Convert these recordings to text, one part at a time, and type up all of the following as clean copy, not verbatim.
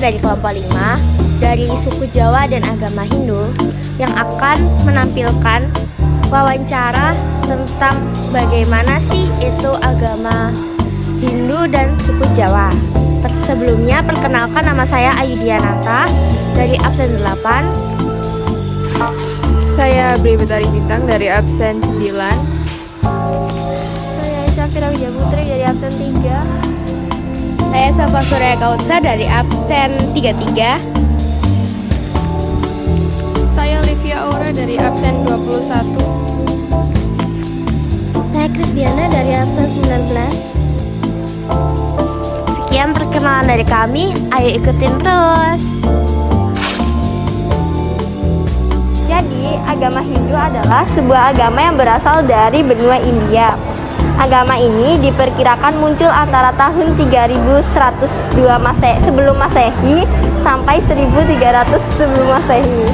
dari kelompok 5 dari suku Jawa dan agama Hindu yang akan menampilkan wawancara tentang bagaimana sih itu agama Hindu dan suku Jawa. Sebelumnya perkenalkan, nama saya Ayu Diananta dari absen 8. Saya Bri Betari Bintang dari absen 9. Saya Syafira Widya Putri dari absen 3. Saya Safa Surya Kautsa dari absen 33. Saya Livia Aura dari absen 21. Saya Krisdiana dari absen 19. Sekian perkenalan dari kami, ayo ikutin terus. Jadi, agama Hindu adalah sebuah agama yang berasal dari benua India. Agama ini diperkirakan muncul antara tahun 3102 sebelum Masehi sampai 1300 sebelum Masehi.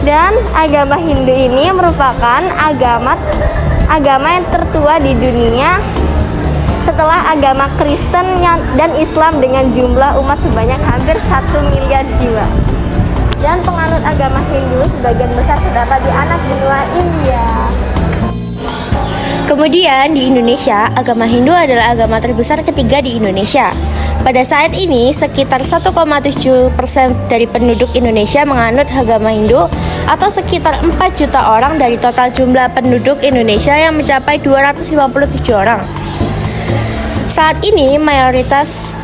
Dan agama Hindu ini merupakan agama yang tertua di dunia setelah agama Kristen dan Islam dengan jumlah umat sebanyak hampir 1 miliar jiwa. Dan penganut agama Hindu sebagian besar terdapat di anak benua India. Kemudian di Indonesia, agama Hindu adalah agama terbesar ketiga di Indonesia. Pada saat ini, sekitar 1,7% dari penduduk Indonesia menganut agama Hindu atau sekitar 4 juta orang dari total jumlah penduduk Indonesia yang mencapai 257 orang. Saat ini, mayoritas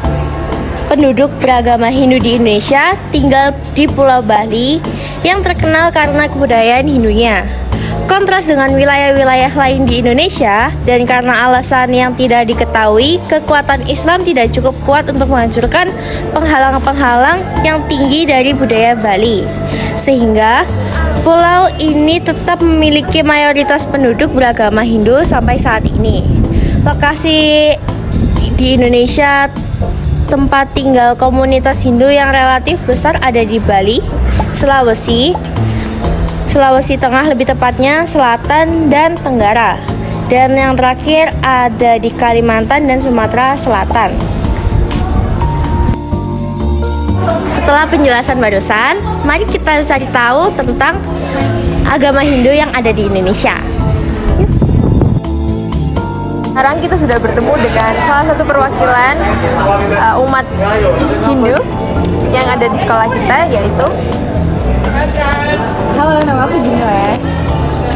penduduk beragama Hindu di Indonesia tinggal di Pulau Bali yang terkenal karena kebudayaan Hindunya. Kontras dengan wilayah-wilayah lain di Indonesia, dan karena alasan yang tidak diketahui, kekuatan Islam tidak cukup kuat untuk menghancurkan penghalang-penghalang yang tinggi dari budaya Bali. Sehingga pulau ini tetap memiliki mayoritas penduduk beragama Hindu sampai saat ini. Lokasi di Indonesia tempat tinggal komunitas Hindu yang relatif besar ada di Bali, Sulawesi Tengah lebih tepatnya, Selatan dan Tenggara. Dan yang terakhir ada di Kalimantan dan Sumatera Selatan. Setelah penjelasan barusan, mari kita cari tahu tentang agama Hindu yang ada di Indonesia. Sekarang kita sudah bertemu dengan salah satu perwakilan umat Hindu yang ada di sekolah kita, yaitu Halo, nama aku Jimla.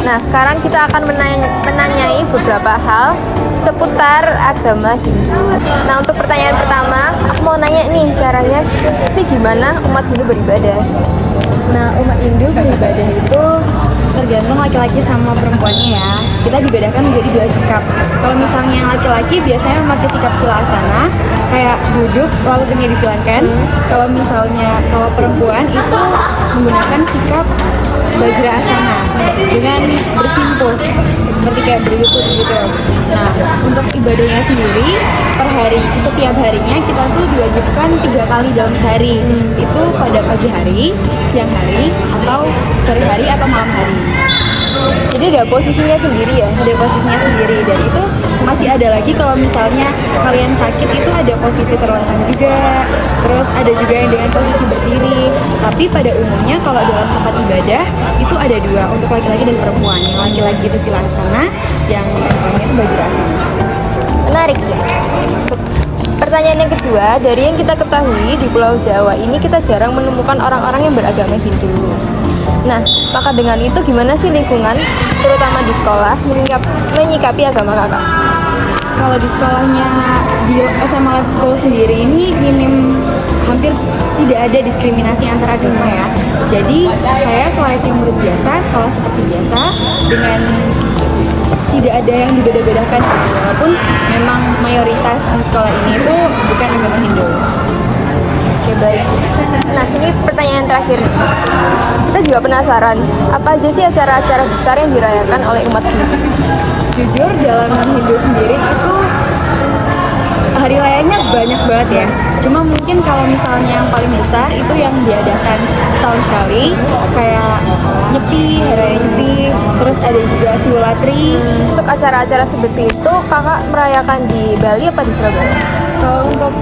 Nah, sekarang kita akan menanyai beberapa hal seputar agama Hindu. Nah, untuk pertanyaan pertama, aku mau nanya nih, caranya sih gimana umat Hindu beribadah? Nah, umat Hindu beribadah itu tergantung laki-laki sama perempuannya ya. Kita dibedakan menjadi 2 sikap. Kalau misalnya yang laki-laki biasanya memakai sikap silasana, kayak duduk lalu kaki disilankan. Kalau perempuan itu menggunakan sikap Vajrasana dengan bersimpuh, seperti kayak berlutut gitu. Nah, untuk ibadahnya sendiri setiap harinya kita tuh diwajibkan 3 kali dalam sehari. Itu pada pagi hari, siang hari, atau sore hari atau malam hari. Jadi ada posisinya sendiri ya? Ada posisinya sendiri, dan itu masih ada lagi kalau misalnya kalian sakit itu ada posisi terlentang juga. Terus ada juga yang dengan posisi berdiri. Tapi pada umumnya kalau dalam tempat ibadah itu ada 2, untuk laki-laki dan perempuan. Yang laki-laki itu silasana, yang perempuannya itu Vajrasana. Menarik ya. Pertanyaan yang kedua, dari yang kita ketahui di Pulau Jawa ini kita jarang menemukan orang-orang yang beragama Hindu. Nah, maka dengan itu gimana sih lingkungan, terutama di sekolah, menyikapi agama kakak? Kalau di sekolahnya, di SMA Lab School sendiri ini hampir tidak ada diskriminasi antar agama ya. Jadi saya selayaknya murid biasa, sekolah seperti biasa, dengan tidak ada yang dibeda-bedakan, walaupun memang mayoritas di sekolah ini itu bukan agama Hindu. Oke, baik. Nah, ini pertanyaan terakhir. Kita juga penasaran, apa aja sih acara-acara besar yang dirayakan oleh umat Hindu? Jujur, dalam Hindu sendiri itu hari rayanya banyak banget ya. Cuma mungkin kalau misalnya yang paling besar itu yang diadakan setahun sekali, kayak Nyepi, Hari Raya Nyepi, terus ada juga Siulatri. Untuk acara-acara seperti itu, kakak merayakan di Bali apa di Surabaya? Kalau untuk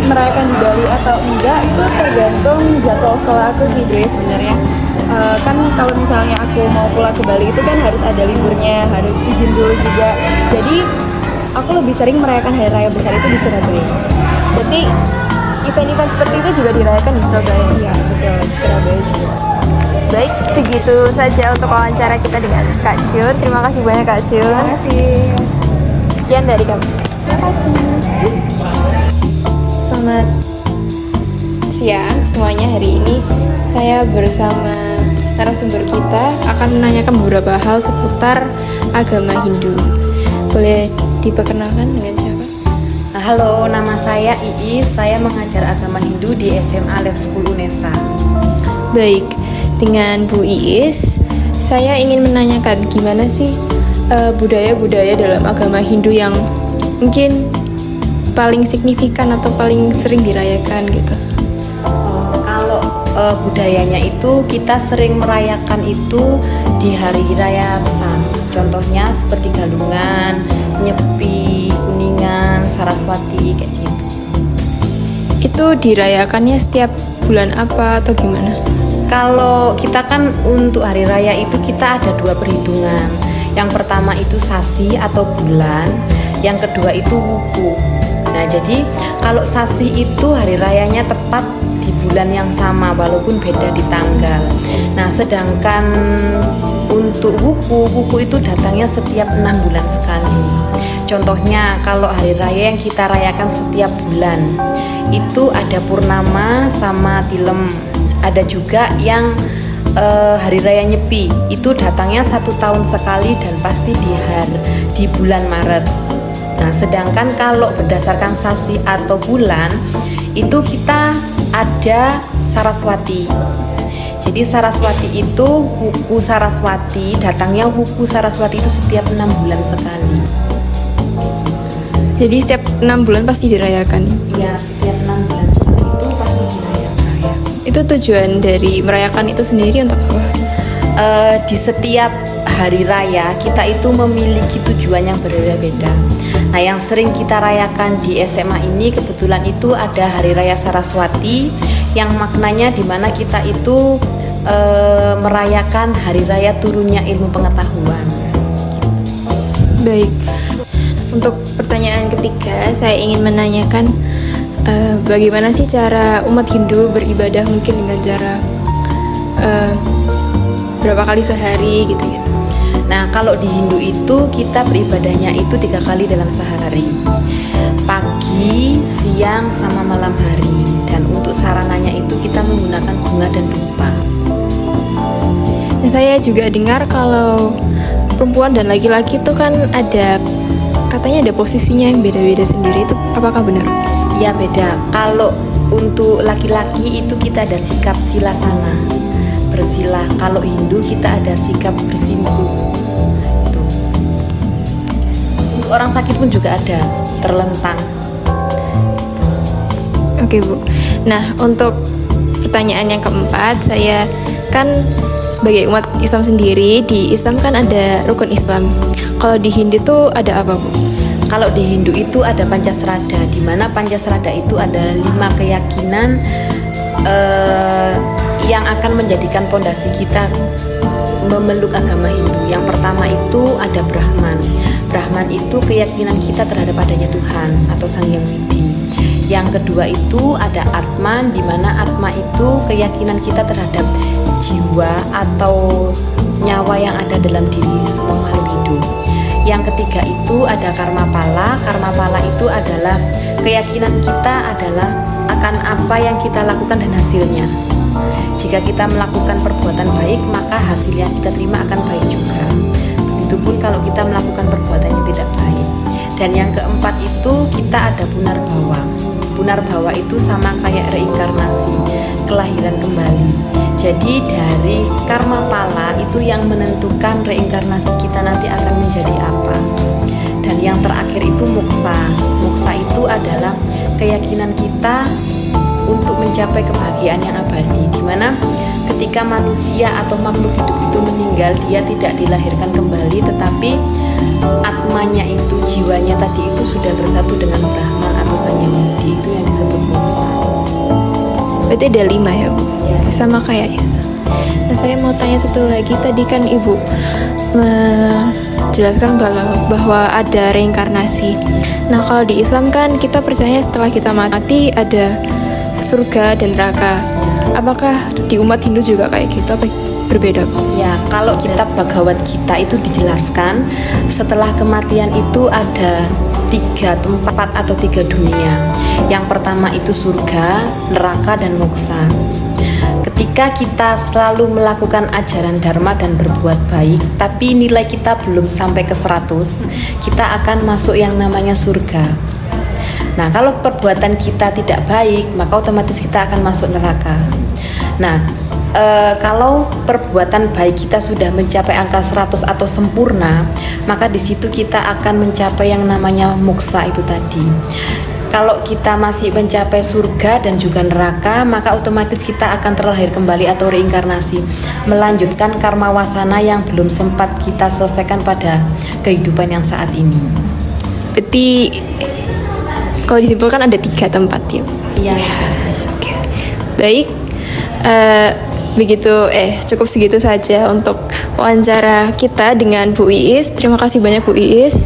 merayakan di Bali atau enggak itu tergantung jadwal sekolah aku sih Bre sebenarnya. Kan kalau misalnya aku mau pulang ke Bali itu kan harus ada liburnya, harus izin dulu juga. Jadi aku lebih sering merayakan hari raya besar itu di Surabaya. Berarti event-event seperti itu juga dirayakan di Surabaya. Iya betul, di Surabaya juga. Baik, segitu saja untuk wawancara kita dengan Kak Jun. Terima kasih banyak Kak Jun. Terima kasih. Sekian dari kami. Terima kasih. Selamat siang semuanya. Hari ini saya bersama narasumber kita akan menanyakan beberapa hal seputar agama Hindu. Boleh diperkenalkan dengan siapa? Halo, nama saya Iis. Saya mengajar agama Hindu di SMA Lab School UNESA. Baik, dengan Bu Iis, saya ingin menanyakan gimana sih budaya-budaya dalam agama Hindu yang mungkin paling signifikan atau paling sering dirayakan gitu. Kalau budayanya itu kita sering merayakan itu di hari raya besar. Contohnya seperti Galungan, Nyepi, Kuningan, Saraswati kayak gitu. Itu dirayakannya setiap bulan apa atau gimana? Kalau kita kan untuk hari raya itu kita ada 2 perhitungan. Yang pertama itu sasi atau bulan, yang kedua itu wuku. Nah, jadi kalau sasi itu hari rayanya tepat di bulan yang sama walaupun beda di tanggal. Nah, sedangkan untuk wuku itu datangnya setiap 6 bulan sekali. Contohnya kalau hari raya yang kita rayakan setiap bulan itu ada purnama sama tilem. Ada juga yang hari raya Nyepi itu datangnya 1 tahun sekali dan pasti di bulan Maret. Nah, sedangkan kalau berdasarkan sasi atau bulan itu kita ada Saraswati. Jadi Saraswati itu wuku Saraswati, datangnya wuku Saraswati itu setiap 6 bulan sekali. Jadi setiap 6 bulan pasti dirayakan. Iya, setiap 6 bulan sekali itu pasti dirayakan. Itu tujuan dari merayakan itu sendiri untuk apa? Di setiap hari raya kita itu memiliki tujuan yang berbeda-beda. Nah, yang sering kita rayakan di SMA ini kebetulan itu ada Hari Raya Saraswati yang maknanya di mana kita itu merayakan hari raya turunnya ilmu pengetahuan. Baik. Untuk pertanyaan ketiga, saya ingin menanyakan bagaimana sih cara umat Hindu beribadah mungkin dengan cara berapa kali sehari gitu-gitu. Nah, kalau di Hindu itu kita beribadahnya itu 3 kali dalam sehari, pagi, siang, sama malam hari. Dan untuk sarananya itu kita menggunakan bunga dan dupa. Nah, saya juga dengar kalau perempuan dan laki-laki itu kan katanya ada posisinya yang beda-beda sendiri, itu apakah benar? Ya, beda. Kalau untuk laki-laki itu kita ada sikap silasana, bersila. Kalau Hindu kita ada sikap bersimpu. Orang sakit pun juga ada terlentang. Oke Bu. Nah, untuk pertanyaan yang keempat, saya kan sebagai umat Islam sendiri, di Islam kan ada rukun Islam. Kalau di Hindu tuh ada apa Bu? Kalau di Hindu itu ada Pancasrada, di mana Pancasrada itu ada 5 keyakinan yang akan menjadikan pondasi kita memeluk agama Hindu. Yang pertama itu ada Brahman. Brahman itu keyakinan kita terhadap adanya Tuhan atau Sang Hyang Widi. Yang kedua itu ada Atman, di mana Atma itu keyakinan kita terhadap jiwa atau nyawa yang ada dalam diri semua makhluk hidup. Yang ketiga itu ada Karma Pala. Karma Pala itu adalah keyakinan kita adalah akan apa yang kita lakukan dan hasilnya. Jika kita melakukan perbuatan baik, maka hasil yang kita terima akan baik juga. Begitupun kalau kita melakukan perbuatan yang tidak baik. Dan yang keempat itu kita ada Punarbawa. Punarbawa itu sama kayak reinkarnasi, kelahiran kembali. Jadi dari karma pala itu yang menentukan reinkarnasi kita nanti akan menjadi apa. Dan yang terakhir itu moksa. Moksa itu adalah keyakinan kita untuk mencapai kebahagiaan yang abadi, di mana ketika manusia atau makhluk hidup itu meninggal, dia tidak dilahirkan kembali, tetapi atmanya itu, jiwanya tadi itu sudah bersatu dengan Brahman atau Sang Yang Widi, itu yang disebut moksa. Berarti ada 5 ya Bu? Ya. Sama kayak Isa. Nah saya mau tanya satu lagi, tadi kan Ibu menjelaskan bahwa ada reinkarnasi. Nah kalau di Islam kan kita percaya setelah kita mati ada surga dan neraka. Apakah di umat Hindu juga kayak gitu? Apa berbeda Bu? Ya, kalau kitab Bhagavad Gita itu dijelaskan setelah kematian itu ada 3 tempat atau 3 dunia. Yang pertama itu surga, neraka, dan moksa. Ketika kita selalu melakukan ajaran dharma dan berbuat baik, tapi nilai kita belum sampai ke 100, kita akan masuk yang namanya surga. Nah, kalau perbuatan kita tidak baik, maka otomatis kita akan masuk neraka. Nah, kalau perbuatan baik kita sudah mencapai angka 100 atau sempurna, maka di situ kita akan mencapai yang namanya moksa itu tadi. Kalau kita masih mencapai surga dan juga neraka, maka otomatis kita akan terlahir kembali atau reinkarnasi, melanjutkan karma wasana yang belum sempat kita selesaikan pada kehidupan yang saat ini. Berarti kalau disimpulkan ada 3 tempat ya Bu? Iya. Oke. Baik, cukup segitu saja untuk wawancara kita dengan Bu Iis. Terima kasih banyak Bu Iis.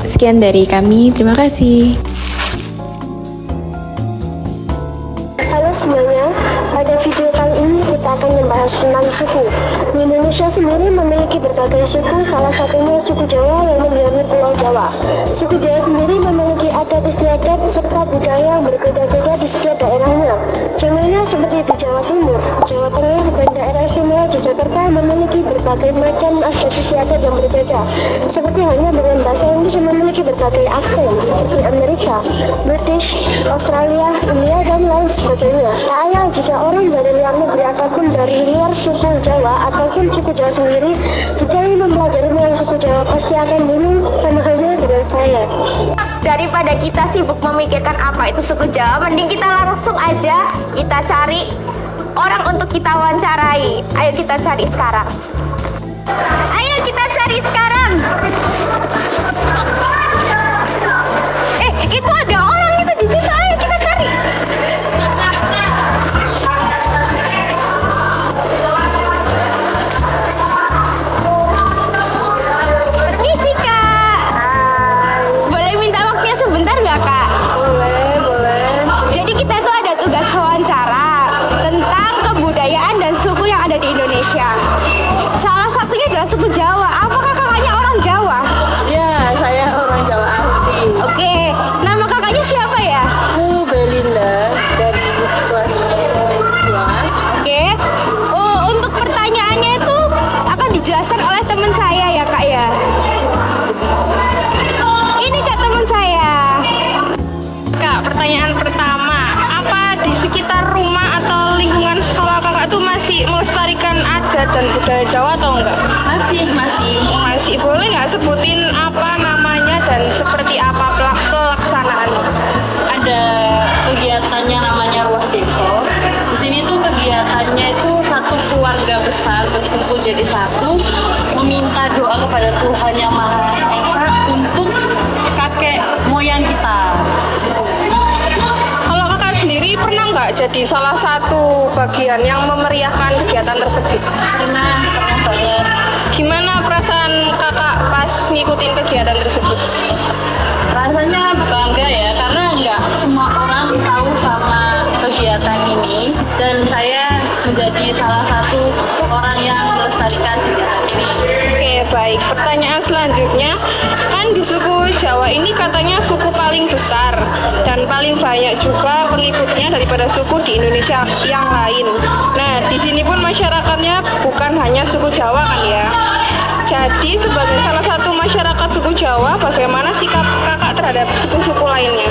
Sekian dari kami, terima kasih. Halo semuanya, pada video kali ini kita akan membahas tentang suku. Di Indonesia sendiri memiliki berbagai suku, salah satunya suku Jawa yang mendiami Pulau Jawa. Suku Jawa sendiri memiliki adat istiadat serta budaya yang berbeda-beda di setiap daerahnya. Contohnya seperti di Jawa Timur, Jawa Tengah, dan daerah istimewa Yogyakarta memiliki berbagai macam adat istiadat yang berbeda. Seperti halnya dengan bahasa Inggris yang memiliki berbagai aksen seperti Amerika, British, Australia, India, dan lain sebagainya. Tak ayal jika orang dari luar negeri ataupun dari luar suku Jawa ataupun suku Jawa sendiri jika ingin mempelajari tentang suku Jawa pasti akan bingung sama halnya dengan saya. Daripada kita sibuk memikirkan apa itu suku Jawa, mending kita langsung aja kita cari orang untuk kita wawancarai. Ayo kita cari sekarang. Ayo kita cari sekarang. Itu ada orang itu di situ. Ayo kita cari. Permisi Kak. Boleh minta waktunya sebentar nggak Kak? Boleh. Jadi kita tuh ada tugas wawancara tentang kebudayaan dan suku yang ada di Indonesia. Salah satunya adalah suku Jawa. Apakah kakaknya orang Jawa? Ya, saya orang Jawa asli. Oke, nama kakaknya siapa ya? Aku Belinda dari kelas 2. Oke. Oh, untuk pertanyaannya itu akan dijelaskan oleh teman saya ya Kak ya. Ini Kak teman saya. Kak, pertanyaan pertama, apa di sekitar rumah atau lingkungan sekolah kakak tuh masih melestarikan adat dan budaya Jawa atau enggak? Masih. Boleh nggak sebutin apa namanya dan seperti apa pelaksanaannya? Ada kegiatannya namanya Ruah Deso. Di sini tuh kegiatannya itu satu keluarga besar berkumpul jadi satu, meminta doa kepada Tuhan Yang Maha Esa untuk kakek moyang kita. Kalau kakak sendiri pernah nggak jadi salah satu bagian yang memeriahkan kegiatan tersebut? Pernah banget. Gimana perasaan kakak pas ngikutin kegiatan tersebut? Rasanya bangga ya, karena nggak semua orang tahu sama kegiatan ini, dan saya menjadi salah satu orang yang melestarikan kegiatan ini. Oke, baik. Pertanyaan selanjutnya, kan di suku Jawa ini katanya suku paling besar dan paling banyak juga pengikutnya daripada suku di Indonesia yang lain. Nah, di sini pun masyarakatnya bukan hanya suku Jawa kan ya. Jadi sebagai salah satu masyarakat suku Jawa, bagaimana sikap kakak terhadap suku-suku lainnya?